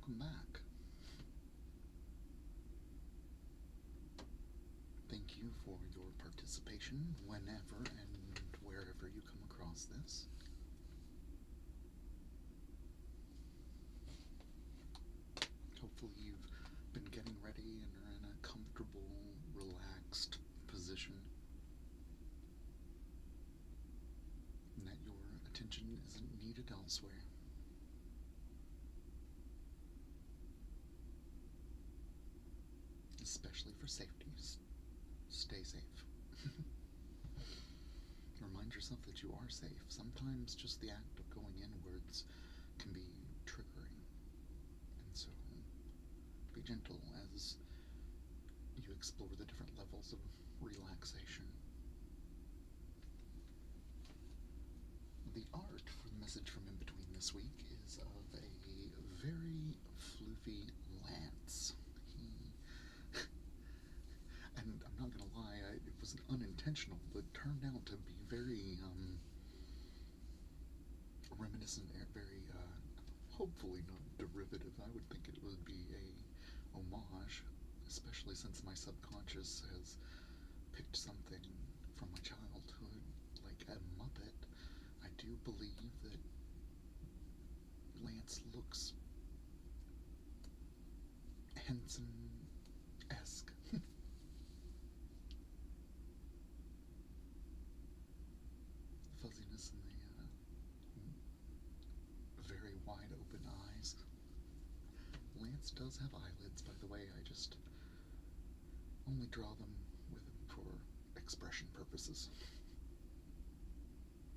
welcome back. Thank you for your participation whenever and wherever you come across this. Hopefully you've been getting ready and are in a comfortable, relaxed position, and that your attention isn't needed elsewhere. Especially for safety. Stay safe. Remind yourself that you are safe. Sometimes just the act of going inwards can be triggering, and so be gentle as you explore the different levels of relaxation. The art for the message from in between this week is of a very floofy Lance. And I'm not gonna lie, it was unintentional, but turned out to be very reminiscent, very hopefully not derivative. I would think it would be a homage, especially since my subconscious has picked something from my childhood, like a Muppet. I do believe that Lance looks Henson-esque. Fuzziness in the very wide open eyes. Lance does have eyelids, by the way. I just only draw them with for expression purposes.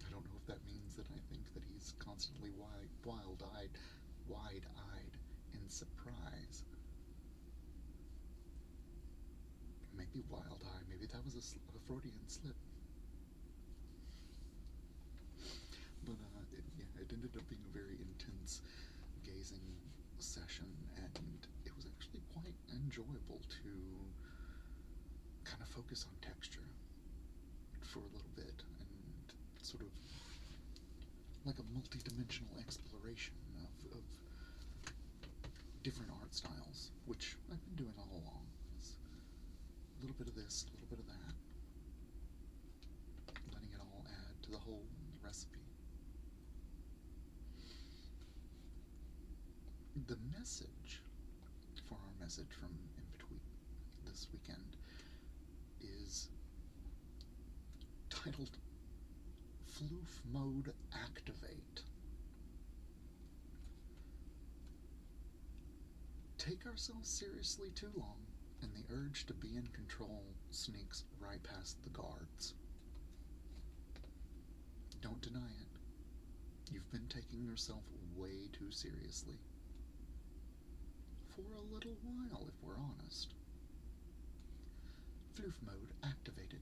I don't know if that means that I think that he's constantly wide-eyed in surprise. Maybe wild-eye, maybe that was a Freudian slip. But it ended up being a very intense gazing session, and it was actually quite enjoyable to kind of focus on texture for a little bit, and sort of like a multi-dimensional exploration of different art styles, which I've been doing all along. It's a little bit of this, a little bit of that, letting it all add to the whole recipe. The message for our message from in between this weekend is titled Floof Mode Activate. Take ourselves seriously too long, and the urge to be in control sneaks right past the guards. Don't deny it. You've been taking yourself way too seriously. For a little while, if we're honest. Floof mode activated.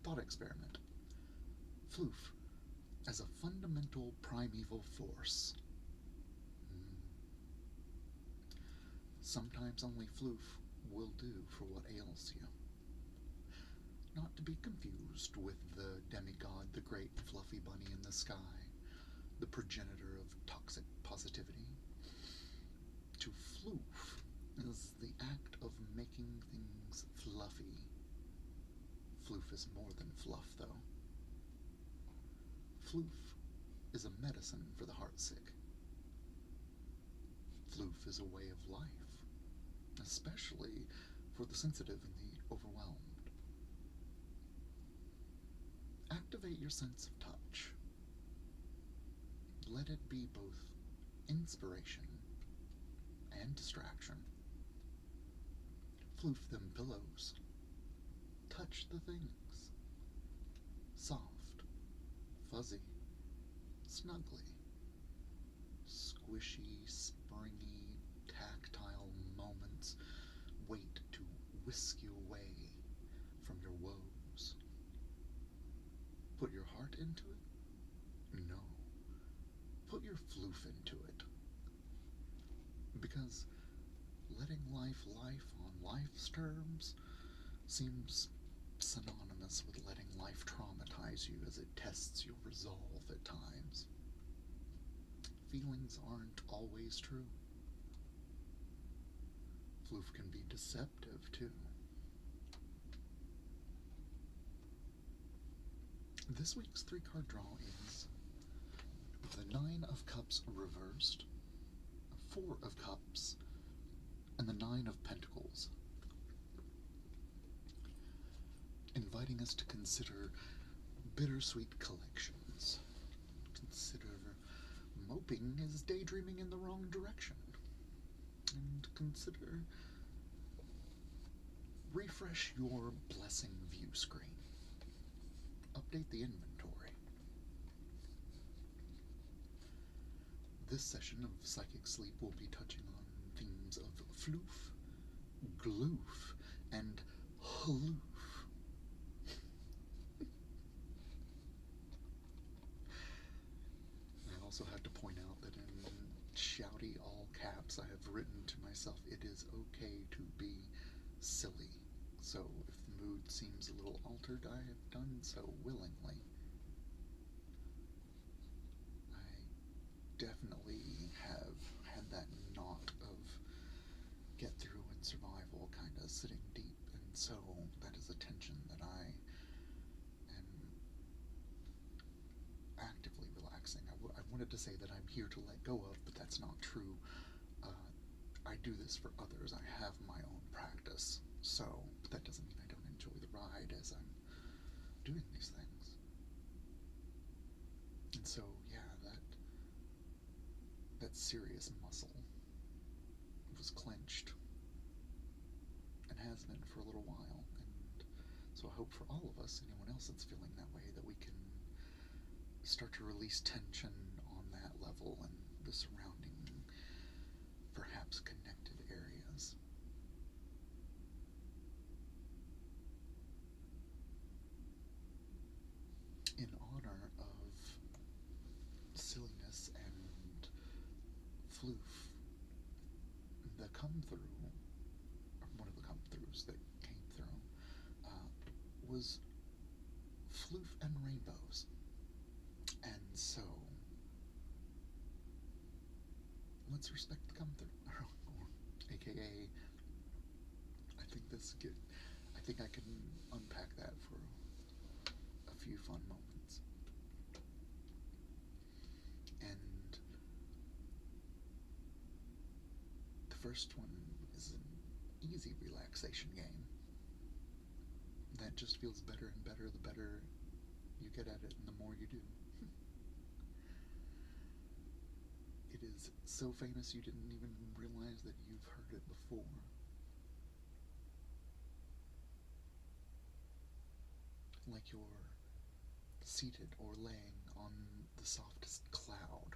Thought experiment. Floof as a fundamental primeval force. Sometimes only Floof will do for what ails you. Not to be confused with the demigod, the great fluffy bunny in the sky, the progenitor of toxic positivity. To floof is the act of making things fluffy. Floof is more than fluff, though. Floof is a medicine for the heartsick. Floof is a way of life, especially for the sensitive and the overwhelmed. Activate your sense of touch. Let it be both inspiration and distraction. Floof them pillows. Touch the things. Soft, fuzzy, snuggly, squishy, springy, tactile moments wait to whisk you away from your woes. Put your heart into it? No. Put your floof into it. Because letting life on life's terms seems synonymous with letting life traumatize you as it tests your resolve at times. Feelings aren't always true. Floof can be deceptive, too. This week's 3-card draw is the 9 of Cups reversed, 4 of Cups, and the 9 of Pentacles, inviting us to consider bittersweet collections. Consider moping is daydreaming in the wrong direction. And consider refresh your blessing view screen. Update the inventory. This session of Psychic Sleep will be touching on themes of floof, gloof, and haloof. I also had to point out that in shouty all caps I have written to myself, it is okay to be silly. So if the mood seems a little altered, I have done so willingly. I definitely have had that knot of get through and survival kind of sitting deep, and so that is a tension that I am actively relaxing. I wanted to say that I'm here to let go of, but that's not true. I do this for others. I have my own practice, but that doesn't mean I don't enjoy the ride as I'm doing these things. And so, yeah, that serious muscle was clenched and has been for a little while, and so I hope for all of us, anyone else that's feeling that way, that we can start to release tension on that level and the surrounding, perhaps connected areas. In honor of silliness and floof, the come-through, or one of the come-throughs that came through, was floof and rainbows. And so, let's respect the come-through, aka, I think I can unpack that for a few fun moments. And the first one is an easy relaxation game that just feels better and better the better you get at it and the more you do. It is so famous you didn't even realize that you've heard it before. Like you're seated or laying on the softest cloud.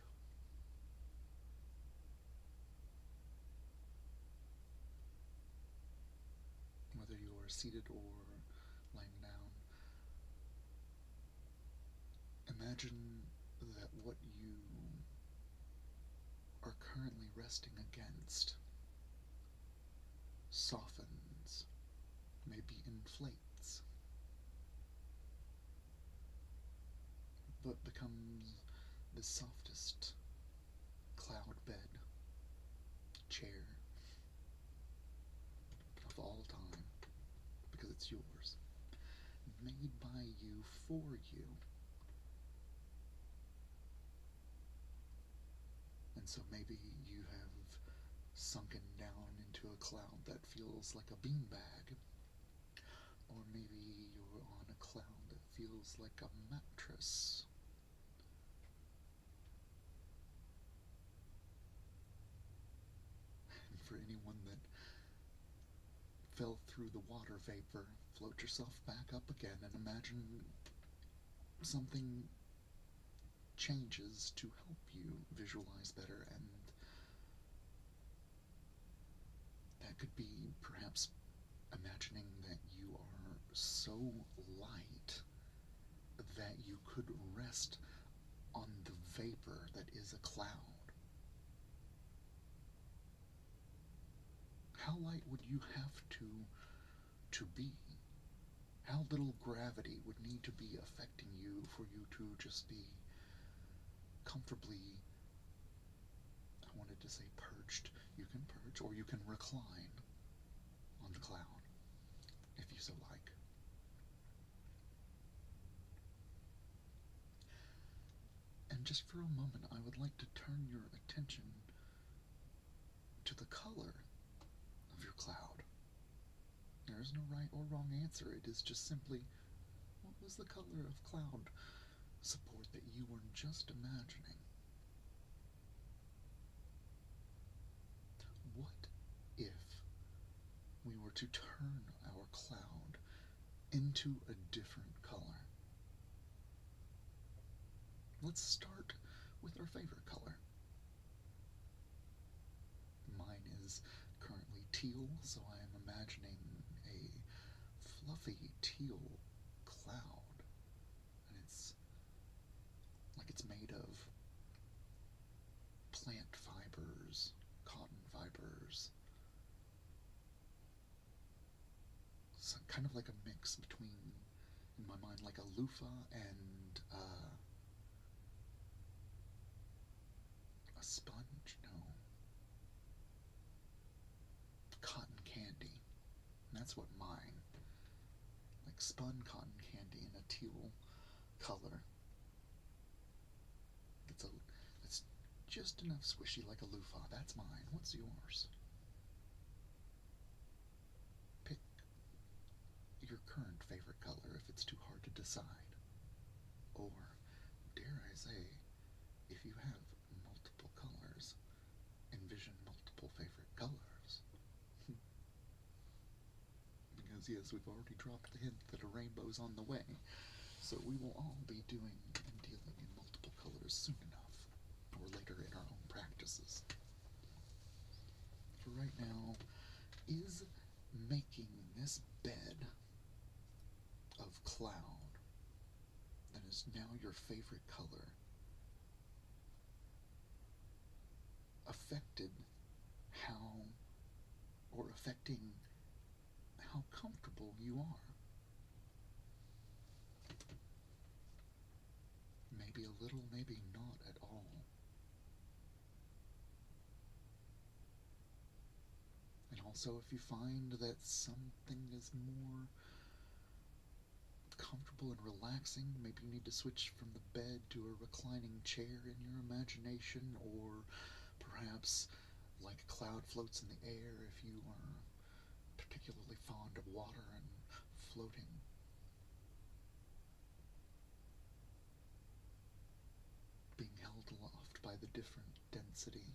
Whether you are seated or laying down, imagine that what you are currently resting against softens, maybe inflates, but becomes the softest cloud bed, chair of all time, because it's yours, made by you, for you. And so maybe you have sunken down into a cloud that feels like a beanbag, or maybe you're on a cloud that feels like a mattress. And for anyone that fell through the water vapor, float yourself back up again and imagine something changes to help you visualize better, and that could be perhaps imagining that you are so light that you could rest on the vapor that is a cloud. How light would you have to be? How little gravity would need to be affecting you for you to just be comfortably, I wanted to say perched. You can perch or you can recline. on the cloud, if you so like. And just for a moment, I would like to turn your attention to the color of your cloud. There is no right or wrong answer. It is just simply, what was the color of cloud support that you were just imagining? What if we were to turn our cloud into a different color? Let's start with our favorite color. Mine is currently teal, so I am imagining a fluffy teal cloud. And it's like it's made of plant fibers, cotton fibers. So kind of like a mix between, in my mind, like a loofah and a sponge. No. Cotton candy. And that's what mine. Like spun cotton candy in a teal color. It's just enough squishy like a loofah. That's mine. What's yours? Pick your current favorite color if it's too hard to decide. Or, dare I say, if you have multiple colors, envision multiple favorite colors. Because yes, we've already dropped the hint that a rainbow's on the way. So we will all be doing and dealing in multiple colors soon enough, or later in our own practices. For right now, is making this bed of cloud that is now your favorite color affecting how comfortable you are? Maybe a little, maybe not at all. And also, if you find that something is more comfortable and relaxing, maybe you need to switch from the bed to a reclining chair in your imagination, or perhaps like a cloud floats in the air if you are particularly fond of water and floating. Being held aloft by the different density.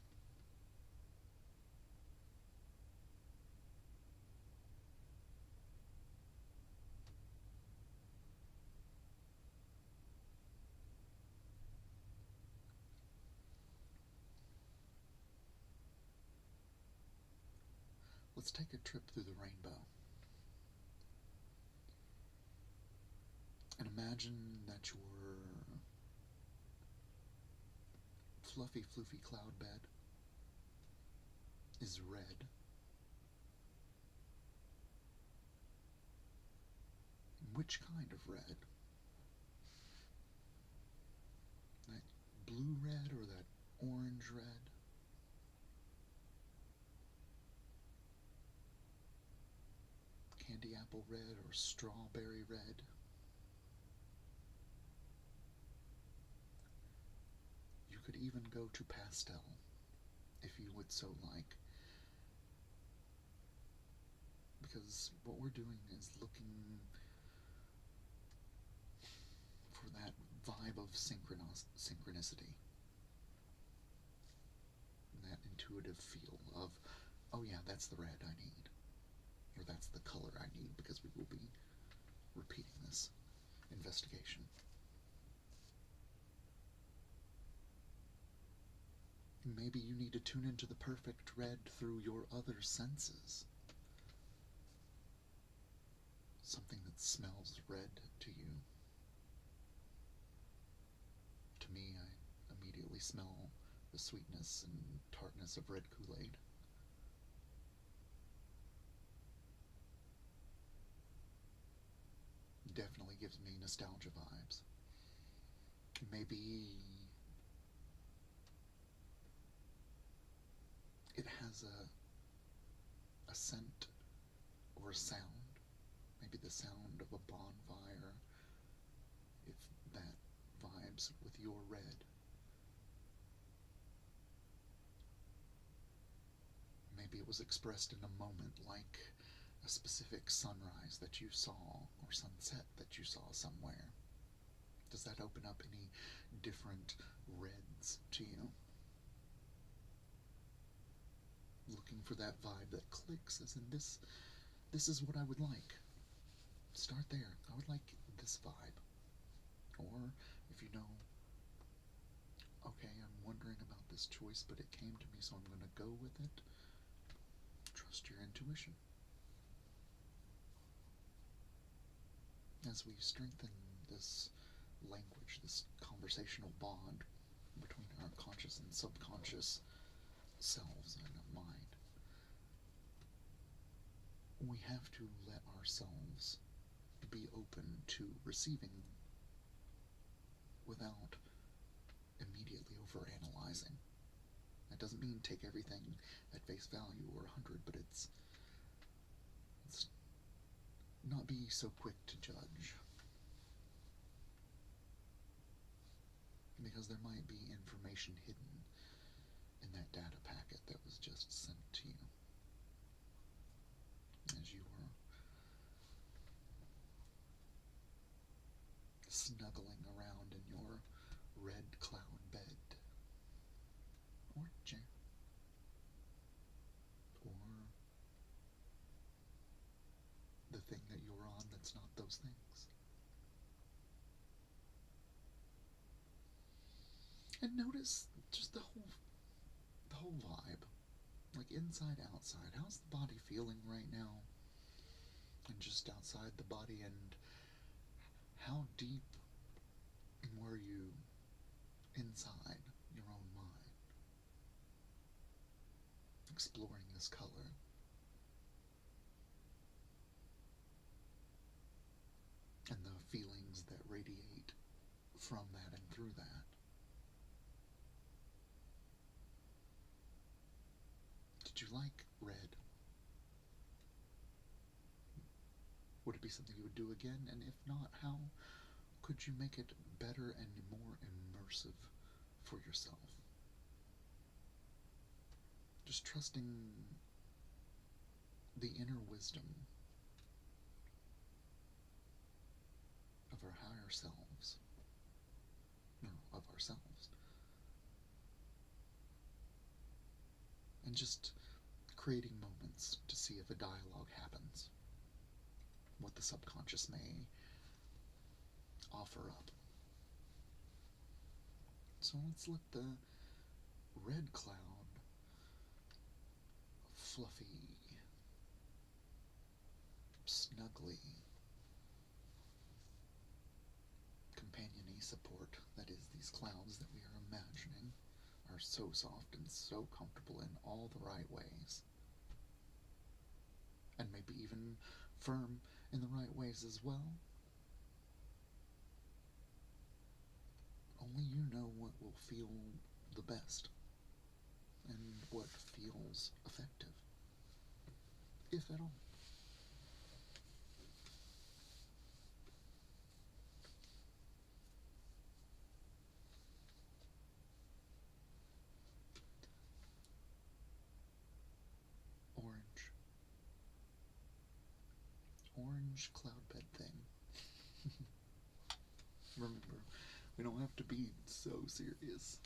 Let's take a trip through the rainbow. And imagine that your fluffy, floofy cloud bed is red. Which kind of red? That blue red or that orange red? Candy apple red or strawberry red? You could even go to pastel, if you would so like. Because what we're doing is looking for that vibe of synchronicity. That intuitive feel of, oh yeah, that's the red I need. Or that's the color I need, because we will be repeating this investigation. Maybe you need to tune into the perfect red through your other senses. Something that smells red to you. To me, I immediately smell the sweetness and tartness of red Kool-Aid. Definitely gives me nostalgia vibes. Maybe it has a scent or a sound, maybe the sound of a bonfire, if that vibes with your red. Maybe it was expressed in a moment, like a specific sunrise that you saw or sunset that you saw somewhere. Does that open up any different reds to you? Looking for that vibe that clicks, as in this is what I would like. Start there. I would like this vibe. Or if you know, okay, I'm wondering about this choice, but it came to me, so I'm going to go with it. Trust your intuition. As we strengthen this language, this conversational bond between our conscious and subconscious selves and our mind, we have to let ourselves be open to receiving without immediately overanalyzing. That doesn't mean take everything at face value or 100, but it's not be so quick to judge. Because there might be information hidden in that data packet that was just sent to you as you were snuggling around in your red cloud bed or chair or the thing that you're on that's not those things. And notice just the whole vibe, like inside, outside. How's the body feeling right now? And just outside the body, and how deep were you inside your own mind, exploring this color? And the feelings that radiate from that and through that. Did you like red? Would it be something you would do again? And if not, how could you make it better and more immersive for yourself? Just trusting the inner wisdom of our higher selves, no, of ourselves, and just creating moments to see if a dialogue happens, what the subconscious may offer up. So let's let the red cloud, fluffy, snuggly, companion-y support that is these clouds that we are imagining are so soft and so comfortable in all the right ways, and maybe even firm in the right ways as well. Only you know what will feel the best and what feels effective, if at all. Orange cloud bed thing. Remember, we don't have to be so serious.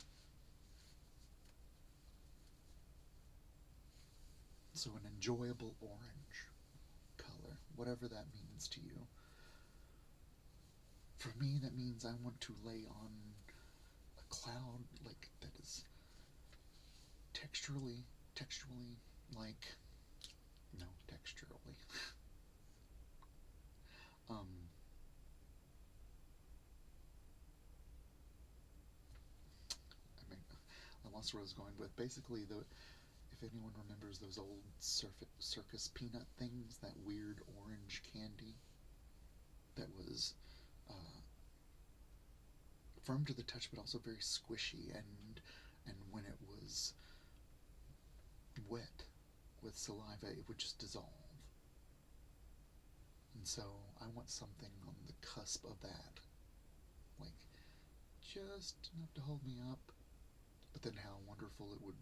So an enjoyable orange color, whatever that means to you. For me, that means I want to lay on a cloud like that is texturally, like, no, texturally. I lost where I was going with. Basically, if anyone remembers those old circus peanut things, that weird orange candy that was firm to the touch but also very squishy, and when it was wet with saliva it would just dissolve. And so I want something on the cusp of that. Like, just enough to hold me up, but then how wonderful it would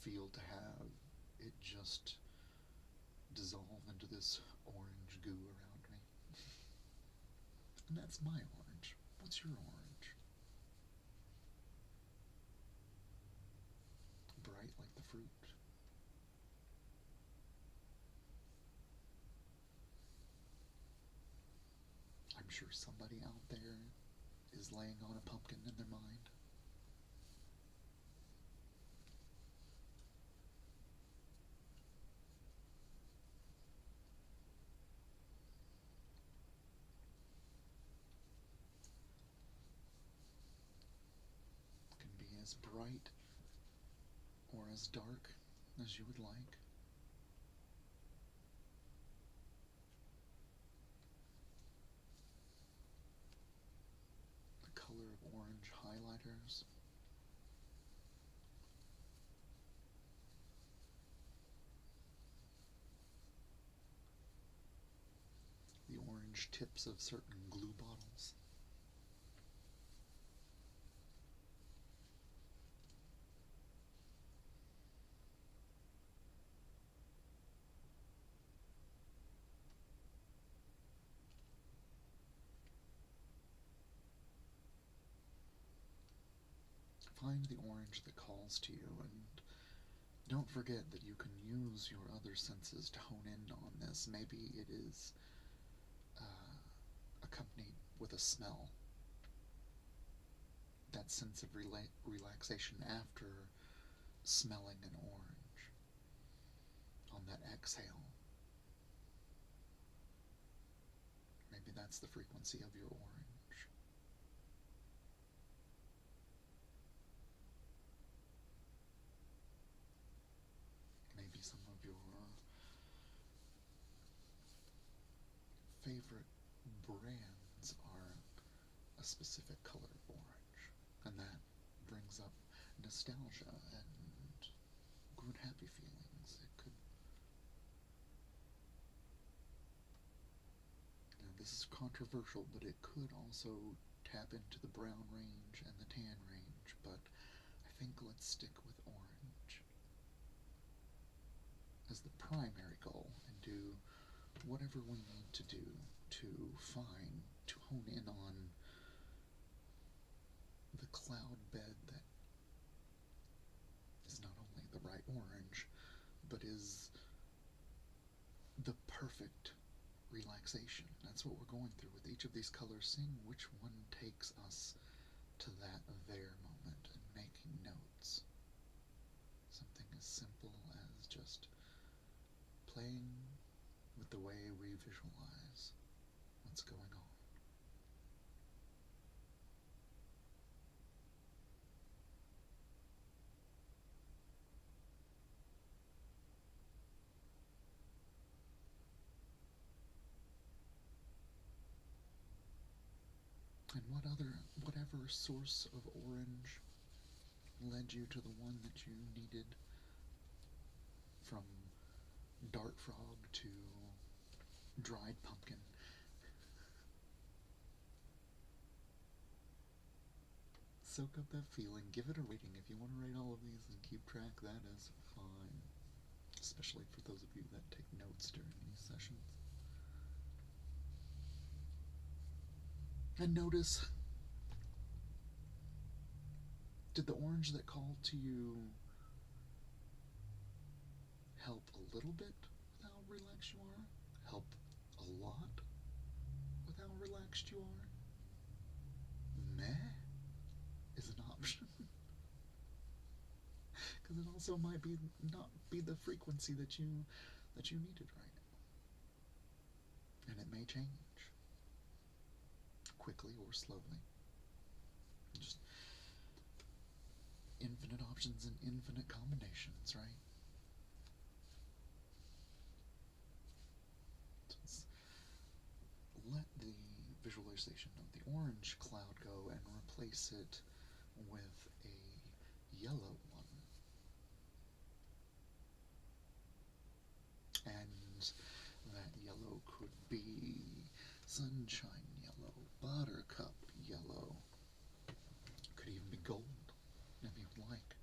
feel to have it just dissolve into this orange goo around me. And that's my orange. What's your orange? Bright like the fruit. I'm sure somebody out there is laying on a pumpkin in their mind. It can be as bright or as dark as you would like. The color of orange highlighters. The orange tips of certain glue bottles. Find the orange that calls to you, and don't forget that you can use your other senses to hone in on this. Maybe it is accompanied with a smell. That sense of relaxation after smelling an orange on that exhale. Maybe that's the frequency of your orange. Maybe some of your favorite brands are a specific color of orange, and that brings up nostalgia and good happy feelings. It could, now this is controversial, but it could also tap into the brown range and the tan range, but I think let's stick with orange as the primary goal and do whatever we need to do to hone in on the cloud bed that is not only the right orange, but is the perfect relaxation. That's what we're going through with each of these colors, seeing which one takes us to that there moment and making notes. Something as simple as just playing with the way we visualize what's going on. And whatever source of orange led you to the one that you needed, from dart frog to dried pumpkin. Soak up that feeling, give it a rating. If you want to rate all of these and keep track, that is fine. Especially for those of you that take notes during these sessions. And notice, did the orange that called to you help a little bit with how relaxed you are? Help a lot with how relaxed you are? Meh is an option. Because it also might not be the frequency that you needed right now. And it may change. Quickly or slowly. Just infinite options and infinite combinations, right? So let the visualization of the orange cloud go and replace it with a yellow one. And that yellow could be sunshine yellow, buttercup yellow. Could even be gold, if you would like.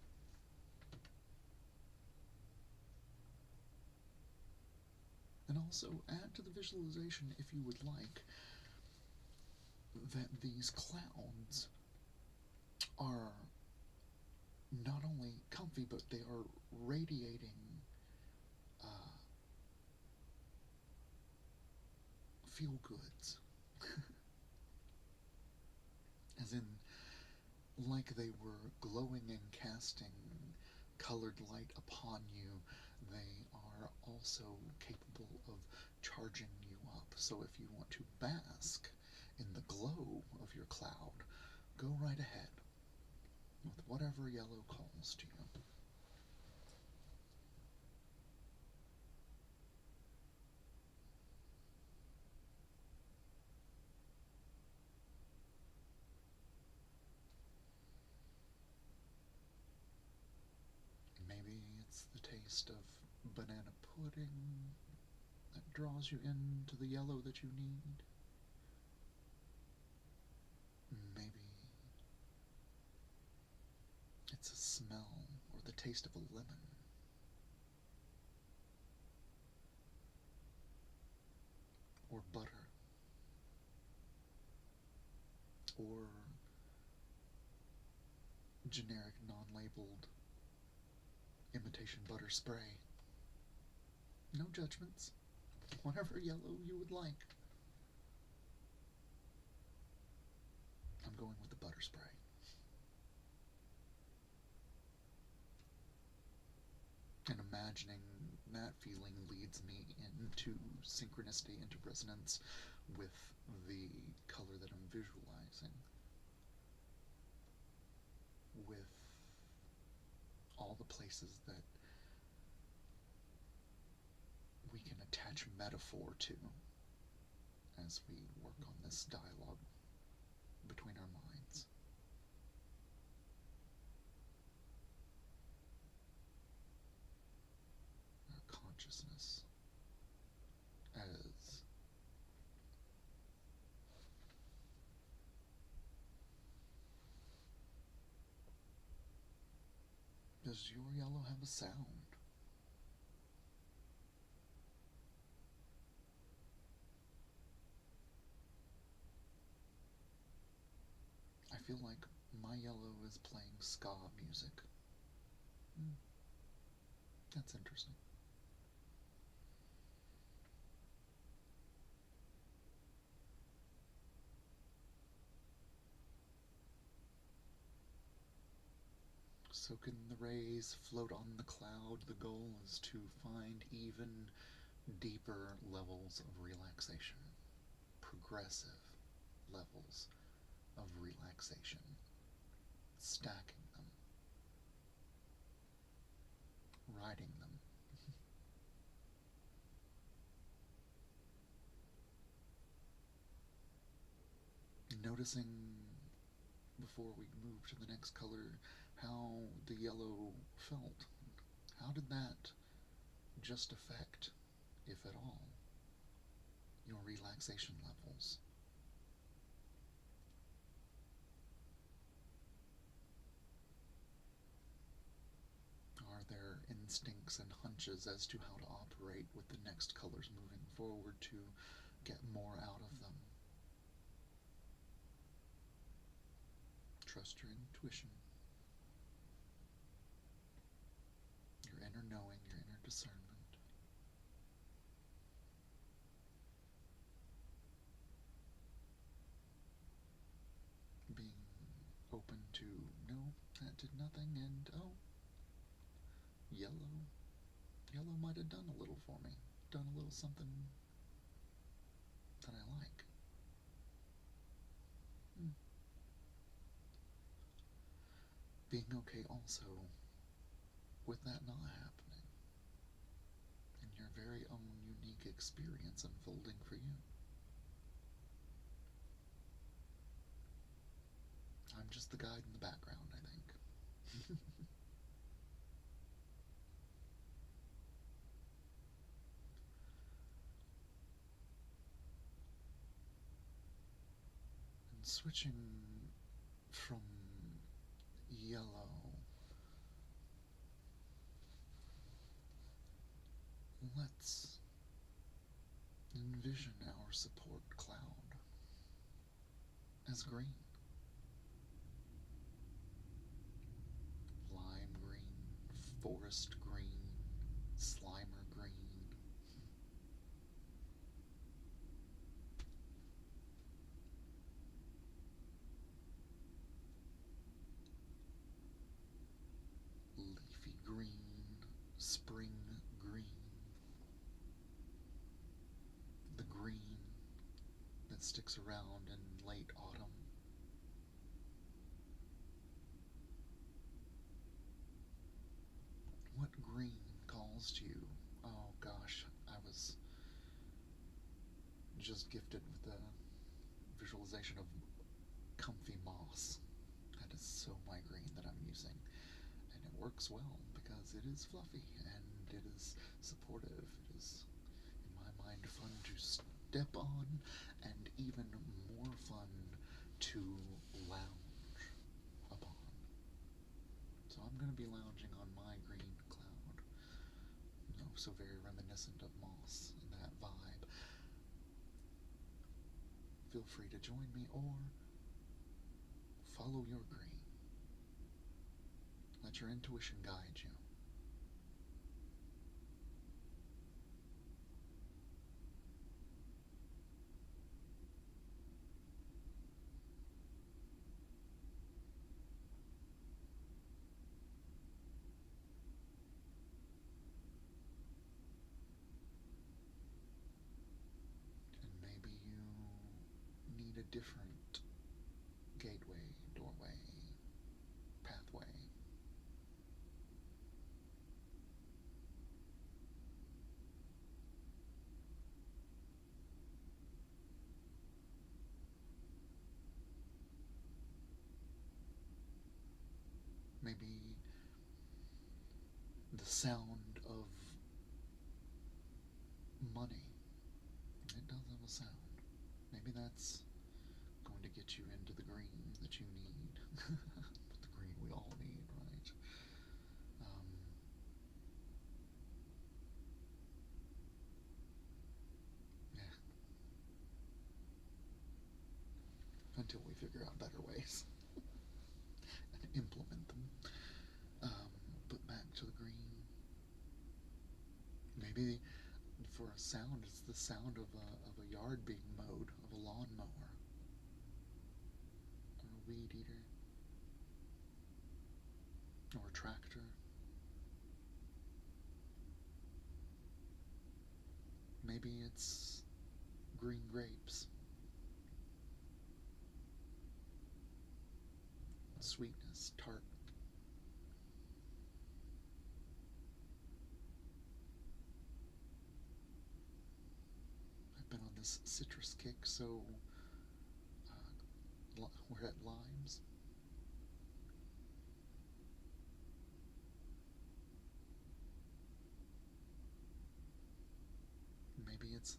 And also add to the visualization, if you would like, that these clouds are not only comfy, but they are radiating feel goods. As in, like they were glowing and casting colored light upon you, they are also capable of charging you up. So if you want to bask in the glow of your cloud, go right ahead with whatever yellow calls to you. Maybe it's the taste of banana pudding that draws you into the yellow that you need. Maybe it's a smell or the taste of a lemon. Or butter. Or generic non-labeled imitation butter spray. No judgments. Whatever yellow you would like. I'm going with the butter spray. And imagining that feeling leads me into synchronicity, into resonance with the color that I'm visualizing. With all the places that we can attach metaphor to as we work on this dialogue between our minds. Our consciousness as does your yellow have a sound? I feel like my yellow is playing ska music. That's interesting. Soak in the rays, float on the cloud. The goal is to find even deeper levels of relaxation, progressive levels of relaxation, stacking them, riding them. Noticing, before we move to the next color, how the yellow felt. How did that just affect, if at all, your relaxation levels? Are there instincts and hunches as to how to operate with the next colors moving forward to get more out of them? Trust your intuition, your inner knowing, your inner discernment. Being open to, no, that did nothing, and oh, yellow. Yellow might have done a little for me, done a little something that I like. Being okay also with that not happening, and your very own unique experience unfolding for you. I'm just the guide in the background, I think. switching from yellow, let's envision our support cloud as green. Lime green, forest green, Slimer green. Leafy green, spring green. The green that sticks around in late autumn. What green calls to you? Oh gosh, I was just gifted with a visualization of comfy moss. That is so my green that I'm using. And it works well because it is fluffy and it is supportive. It is, in my mind, fun to step on and even more fun to lounge upon. So I'm going to be lounging on my green cloud. So very reminiscent of moss and that vibe. Feel free to join me or follow your green. Let your intuition guide you. And maybe you need a different gateway, doorway, pathway. Maybe the sound of money. It does have a sound. Maybe that's going to get you into the green that you need. But the green we all need, right? Yeah. Until we figure out better ways and implement them. But back to the green. Maybe for a sound, it's the sound of a yard being mowed, of a lawnmower, or a weed eater, or a tractor. Maybe it's green grapes, sweetness, tart. I've been on this citrus kick, so we're at limes. Maybe it's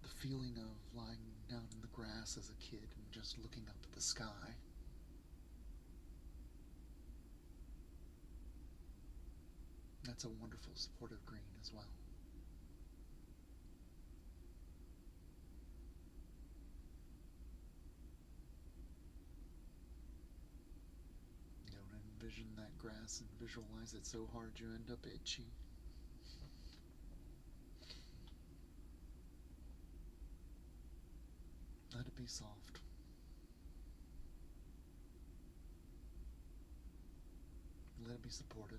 the feeling of lying down in the grass as a kid and just looking up at the sky. That's a wonderful supportive green as well. Don't envision that grass and visualize it so hard you end up itchy. Let it be soft. Let it be supportive.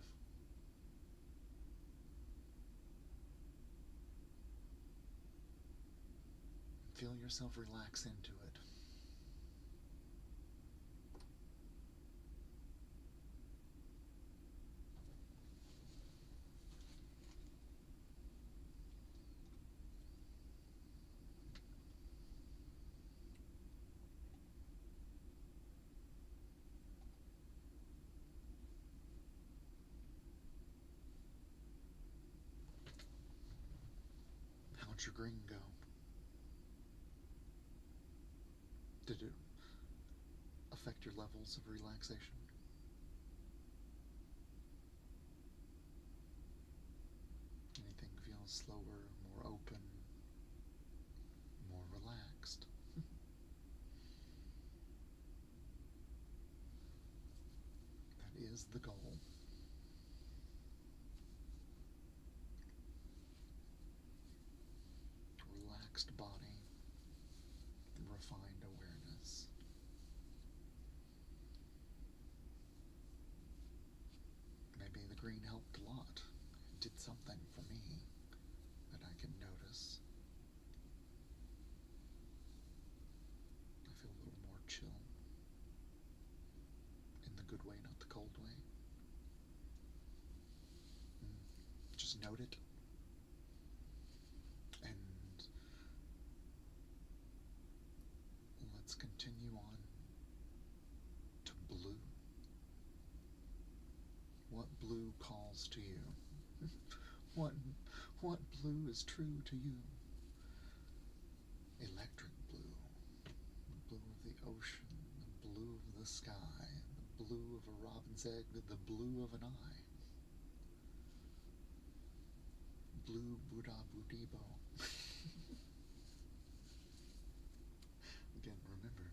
Feel yourself relax into it. How'd your green go? Did affect your levels of relaxation? Anything feel slower, more open, more relaxed? That is the goal. Relaxed body, refined awareness. Maybe the green helped a lot. It did something for me that I can notice. I feel a little more chill. In the good way, not the cold way. Just note it. And let's continue on to blue. What blue calls to you? What blue is true to you? Electric blue, the blue of the ocean, the blue of the sky, the blue of a robin's egg, the blue of an eye. Blue Buddha Budibo. Again, remember,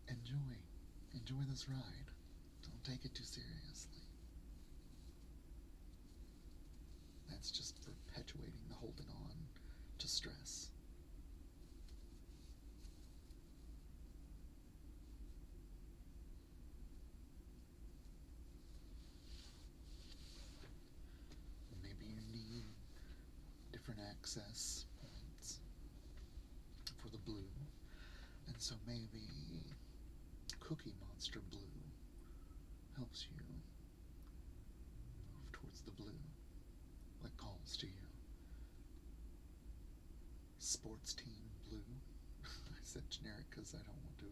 enjoy this ride. Don't take it too seriously. That's just perpetuating the holding on to stress. Maybe you need different access points for the blue, and so maybe Cookie Monster Blue helps you move towards the blue, like calls to you. Sports Team Blue. I said generic because I don't want to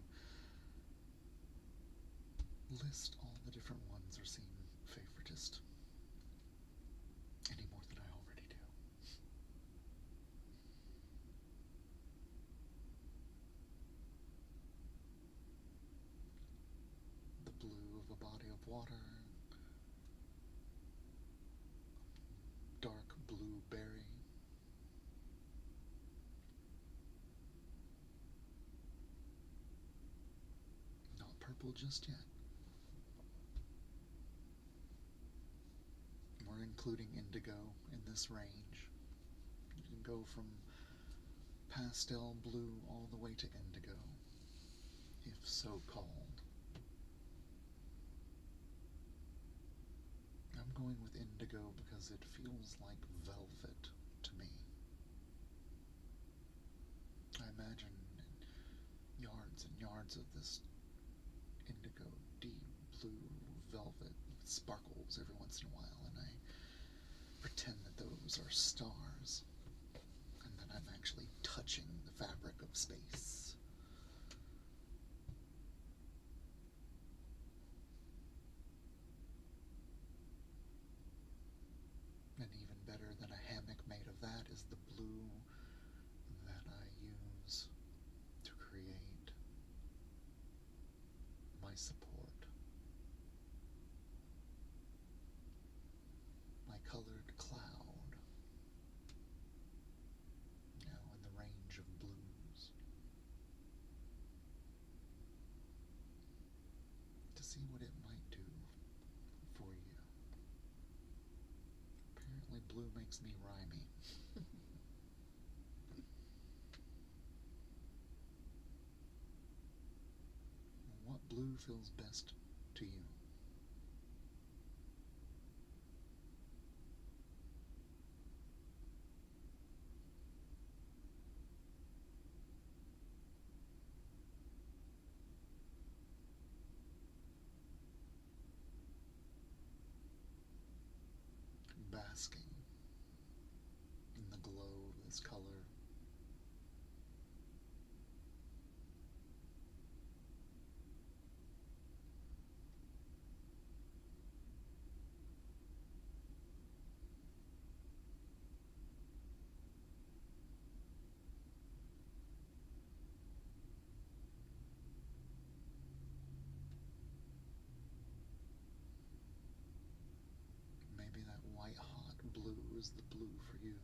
list all the different ones or seem favoritist any more than I already do. The blue of a body of water, dark blue berry, not purple just yet. We're including indigo in this range. You can go from pastel blue all the way to indigo, if so called. I'm going with indigo because it feels like velvet to me. I imagine yards and yards of this indigo, deep blue velvet with sparkles every once in a while, and I pretend that those are stars, and that I'm actually touching the fabric of space. And even better than a hammock made of that is the blue that I use to create my support. My colored cloud, now in the range of blues, to see what it might do for you. Apparently blue makes me rhymey. What blue feels best to you? Basking in the glow of this color. is the blue for you?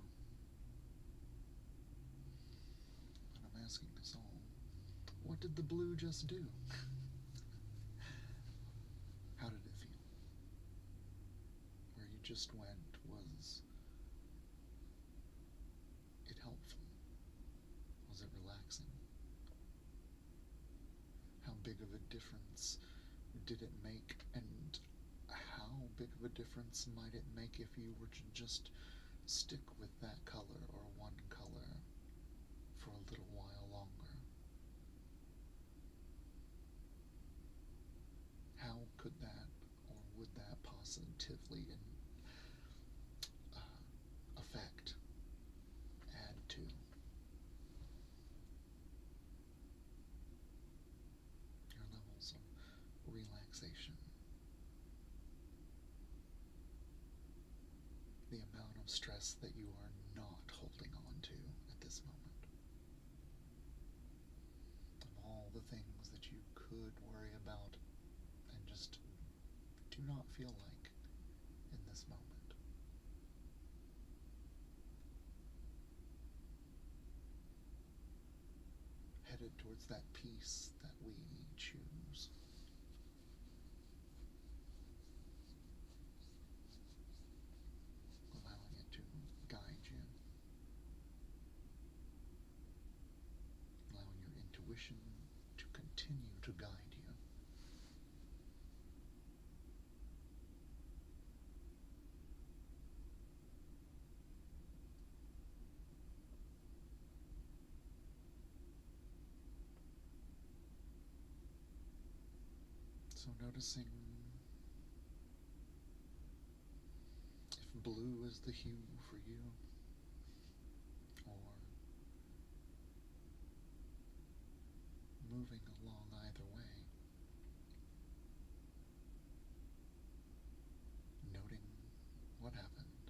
And I'm asking us all, what did the blue just do? How did it feel? Where you just went, was it helpful? Was it relaxing? How big of a difference did it make, and how big of a difference might it make if you were to just stick with that color or one color for a little while longer? How could that, or would that positively affect, add to your levels of relaxation? The amount of stress that you are not holding on to at this moment. Of all the things that you could worry about and just do not feel like in this moment. Headed towards that peace that we choose. Allowing it to guide you. Allowing your intuition to continue to guide you. So noticing if blue is the hue for you, or moving along either way, noting what happened,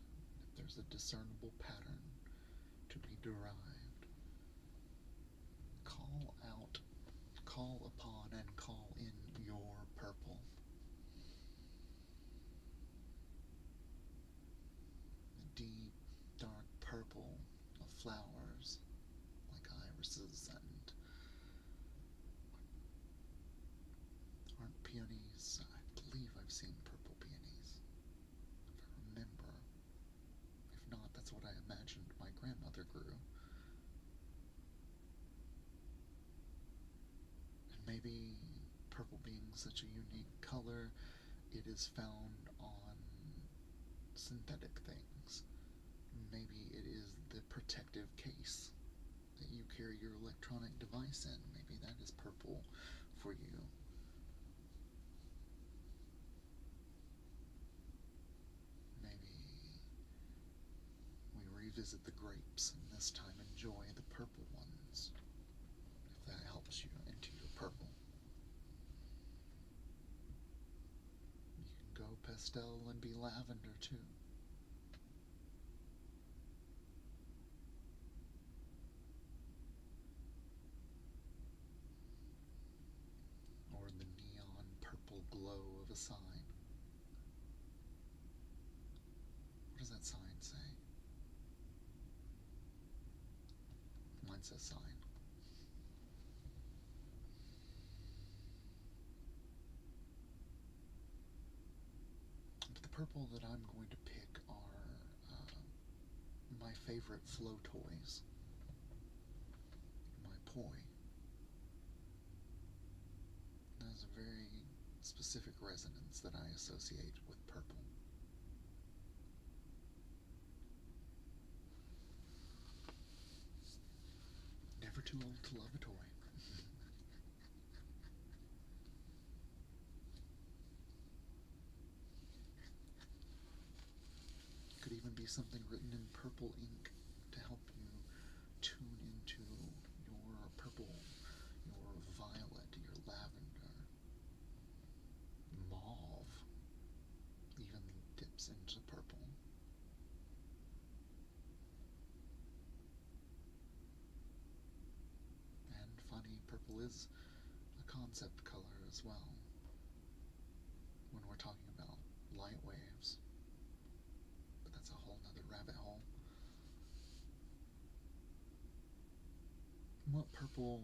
if there's a discernible pattern to be derived, call out, call upon, and call in your purple. The deep, dark purple of flowers like irises and aren't peonies. I believe I've seen purple peonies, if I remember. If not, that's what I imagined my grandmother grew. And maybe purple being such a unique color, it is found on synthetic things. Maybe it is the protective case that you carry your electronic device in. Maybe that is purple for you. Maybe we revisit the grapes and this time enjoy the purple ones, if that helps you into your purple. You can go pastel and be lavender too. Or the neon purple glow of a sign. What does that sign say? Mine says sign. But the purple that I'm going to pick are my favorite flow toys. My poi. That has a very specific resonance that I associate with purple. Never too old to love a toy. Could even be something written in purple ink to help you tune into your purple, your violet, your lavender, mauve, even dips into purple. And funny, purple is a concept color as well when we're talking about light waves. But that's a whole nother rabbit hole. What purple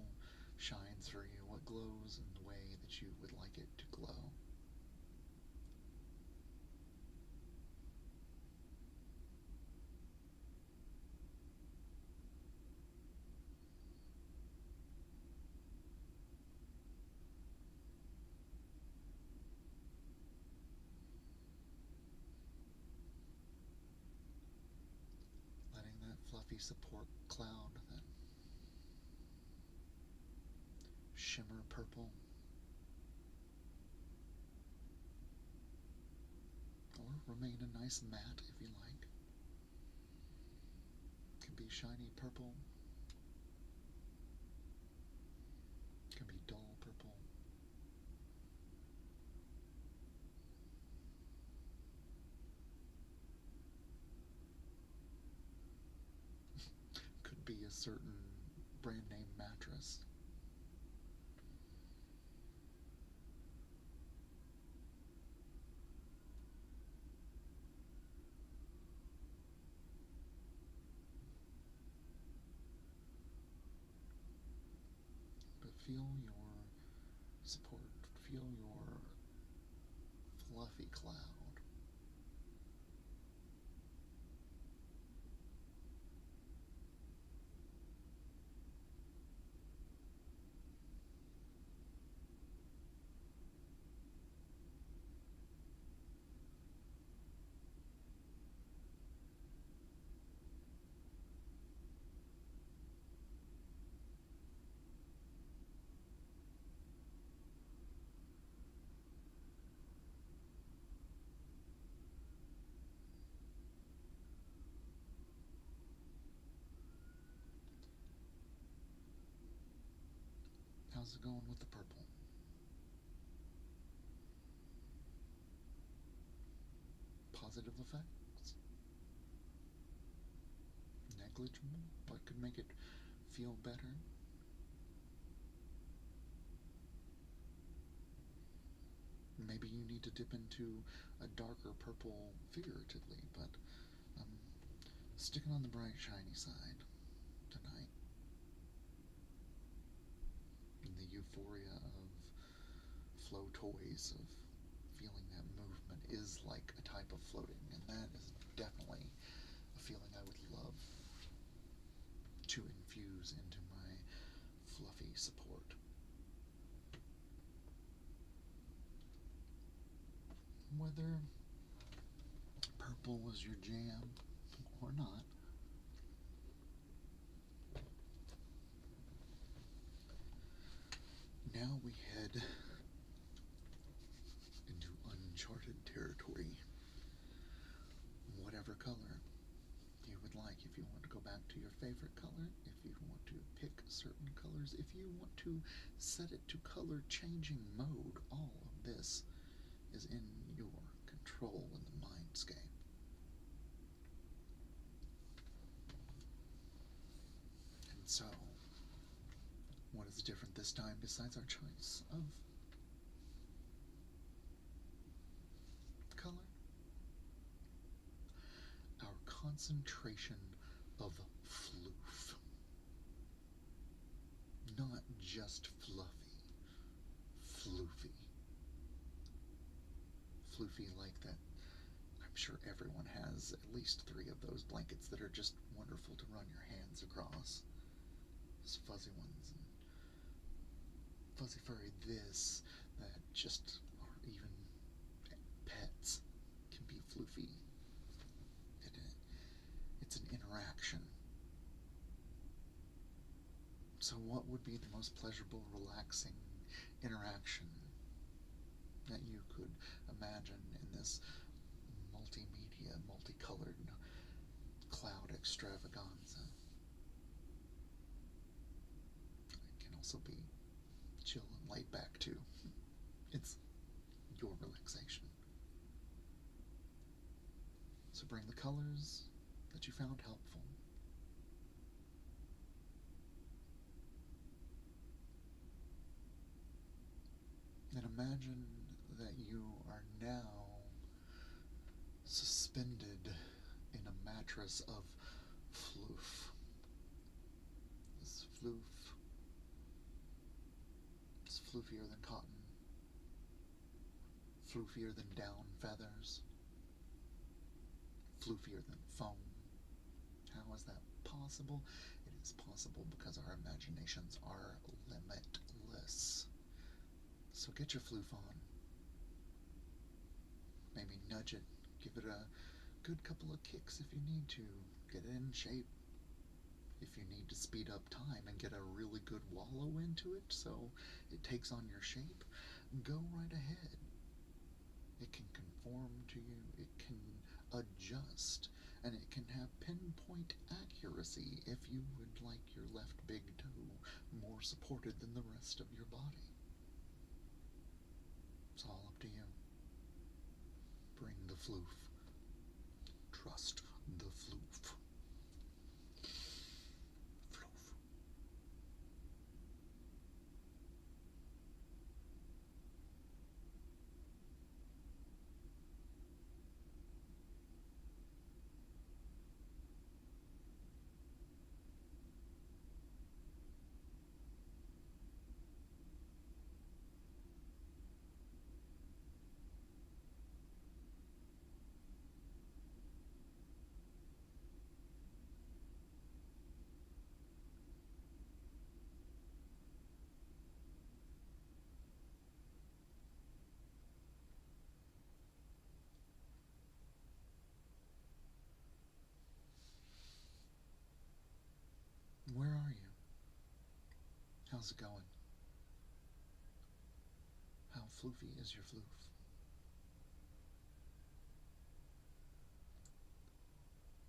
shines for you? What glows in the way that you would like it to glow? Letting that fluffy support cloud, that shimmer purple, or remain a nice matte if you like. Can be shiny purple, can be dull purple. Could be a certain brand name mattress. But feel your support, feel your fluffy cloud. How's it going with the purple? Positive effects? Negligible? What could make it feel better? Maybe you need to dip into a darker purple figuratively, but I'm sticking on the bright, shiny side tonight. In the euphoria of flow toys, of feeling that movement is like a type of floating, and that is definitely a feeling I would love to infuse into my fluffy support. Whether purple was your jam or not, now we head into uncharted territory. Whatever color you would like, if you want to go back to your favorite color, if you want to pick certain colors, if you want to set it to color changing mode, all of this is in your control in the mindscape. And so, what is different this time besides our choice of color? Our concentration of floof. Not just fluffy, floofy. Floofy like that. I'm sure everyone has at least 3 of those blankets that are just wonderful to run your hands across. Those fuzzy ones and fuzzy furry this, that just, or even pets can be floofy. It's an interaction. So what would be the most pleasurable, relaxing interaction that you could imagine in this multimedia, multicolored cloud extravaganza? It can also be chill and laid back too. It's your relaxation. So bring the colors that you found helpful. And imagine that you are now suspended in a mattress of Floof. This Floof is floofier than cotton, floofier than down feathers, floofier than foam. How is that possible? It is possible because our imaginations are limitless. So get your Floof on. Maybe nudge it. Give it a good couple of kicks if you need to. Get it in shape. If you need to speed up time and get a really good wallow into it so it takes on your shape, go right ahead. It can conform to you. It can adjust. And it can have pinpoint accuracy if you would like your left big toe more supported than the rest of your body. It's all up to you. Bring the Floof. Trust the Floof. Floof. Where are you? How's it going? How floofy is your Floof?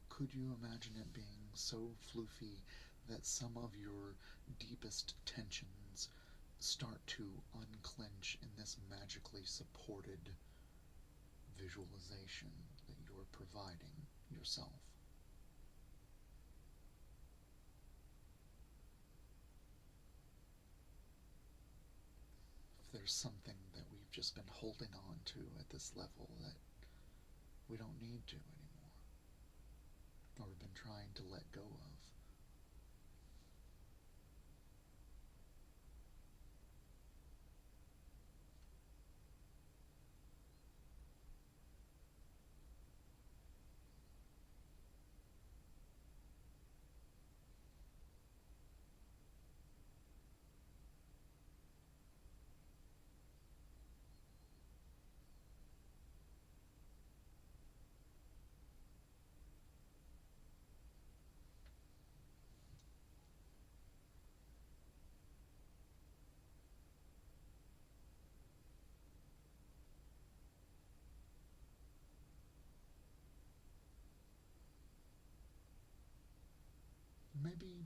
Could you imagine it being so floofy that some of your deepest tensions start to unclench in this magically supported visualization that you're providing yourself? If there's something that we've just been holding on to at this level that we don't need to anymore, or we've been trying to let go of, maybe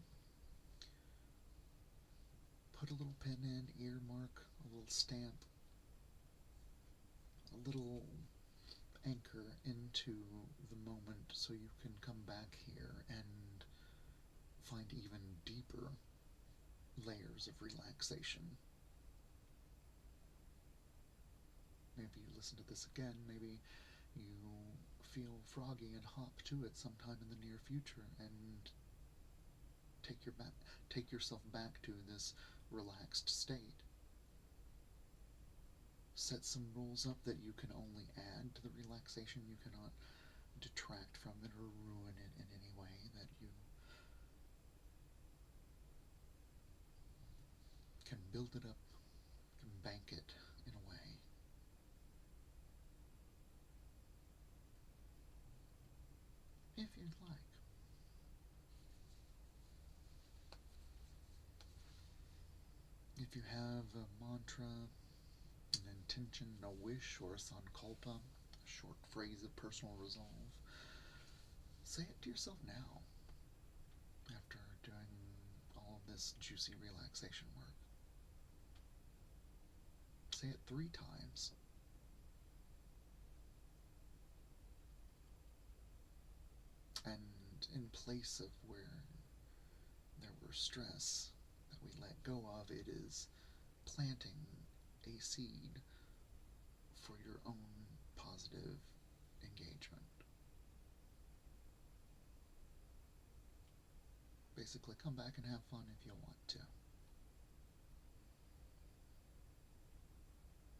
put a little pin in, earmark, a little stamp, a little anchor into the moment so you can come back here and find even deeper layers of relaxation. Maybe you listen to this again, maybe you feel froggy and hop to it sometime in the near future and take yourself back to this relaxed state. Set some rules up that you can only add to the relaxation. You cannot detract from it or ruin it in any way. That you can build it up, can bank it in a way. If you'd like. If you have a mantra, an intention, a wish, or a sankalpa, a short phrase of personal resolve, say it to yourself now, after doing all of this juicy relaxation work. Say it 3 times. And in place of where there were stress that we let go of, it is planting a seed for your own positive engagement. basically come back and have fun if you want to.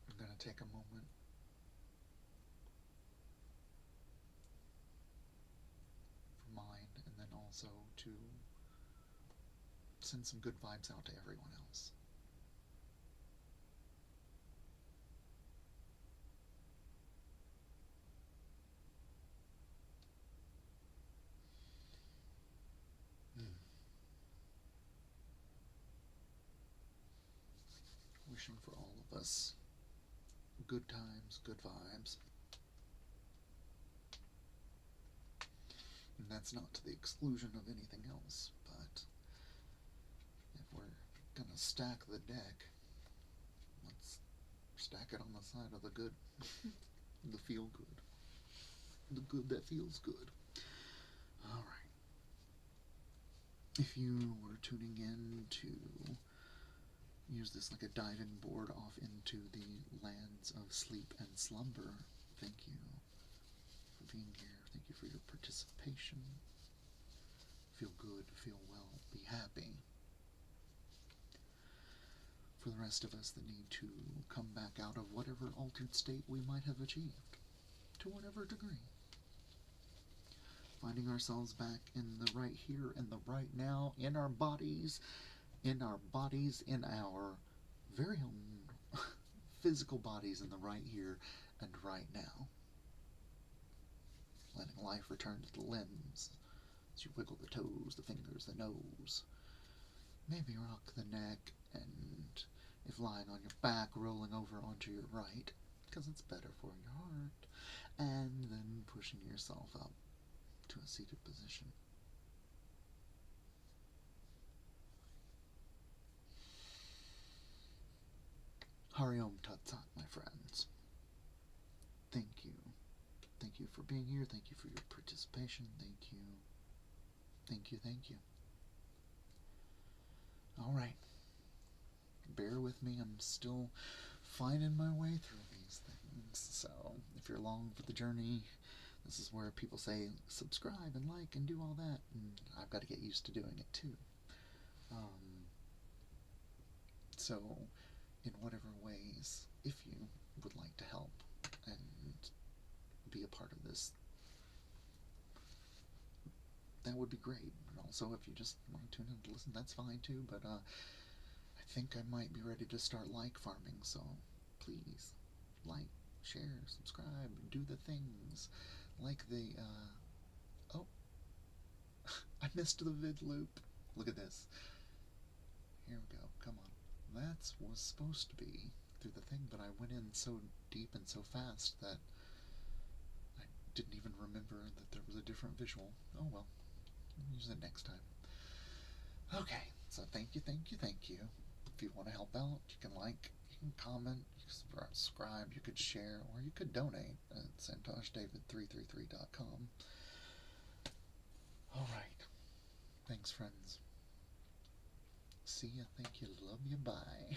I'm going to take a moment for mine, and then also to send some good vibes out to everyone else. Wishing for all of us good times, good vibes. And that's not to the exclusion of anything else, but if we're gonna stack the deck, let's stack it on the side of the good, the feel good, the good that feels good. Alright. If you were tuning in to use this like a diving board off into the lands of sleep and slumber, thank you for being here. Thank you for your participation. Feel good, feel well, be happy. For the rest of us that need to come back out of whatever altered state we might have achieved, to whatever degree. Finding ourselves back in the right here and the right now, in our bodies, in our very own physical bodies in the right here and right now. Letting life return to the limbs as you wiggle the toes, the fingers, the nose. Maybe rock the neck, and if lying on your back, rolling over onto your right, because it's better for your heart, and then pushing yourself up to a seated position. Hari Om Tat Tat, my friends. Thank you. Thank you for being here. Thank you for your participation. Thank you. Thank you, thank you. Alright. Bear with me. I'm still finding my way through these things. So, if you're along for the journey, this is where people say subscribe and like and do all that. And I've got to get used to doing it too. So, in whatever ways, if you would like to help and be a part of this, that would be great. And also, if you just want to tune in to listen, that's fine too. But I think I might be ready to start like farming, so please like, share, subscribe, do the things. Like the, oh, I missed the vid loop. Look at this. Here we go, come on. That was supposed to be through the thing, but I went in so deep and so fast that I didn't even remember that there was a different visual. Oh well, I'll use it next time. Okay, so thank you, thank you, thank you. If you want to help out, you can like, you can comment, you can subscribe, you could share, or you could donate at santosdavid333.com. Alright, thanks friends. See ya, thank you, love you, bye.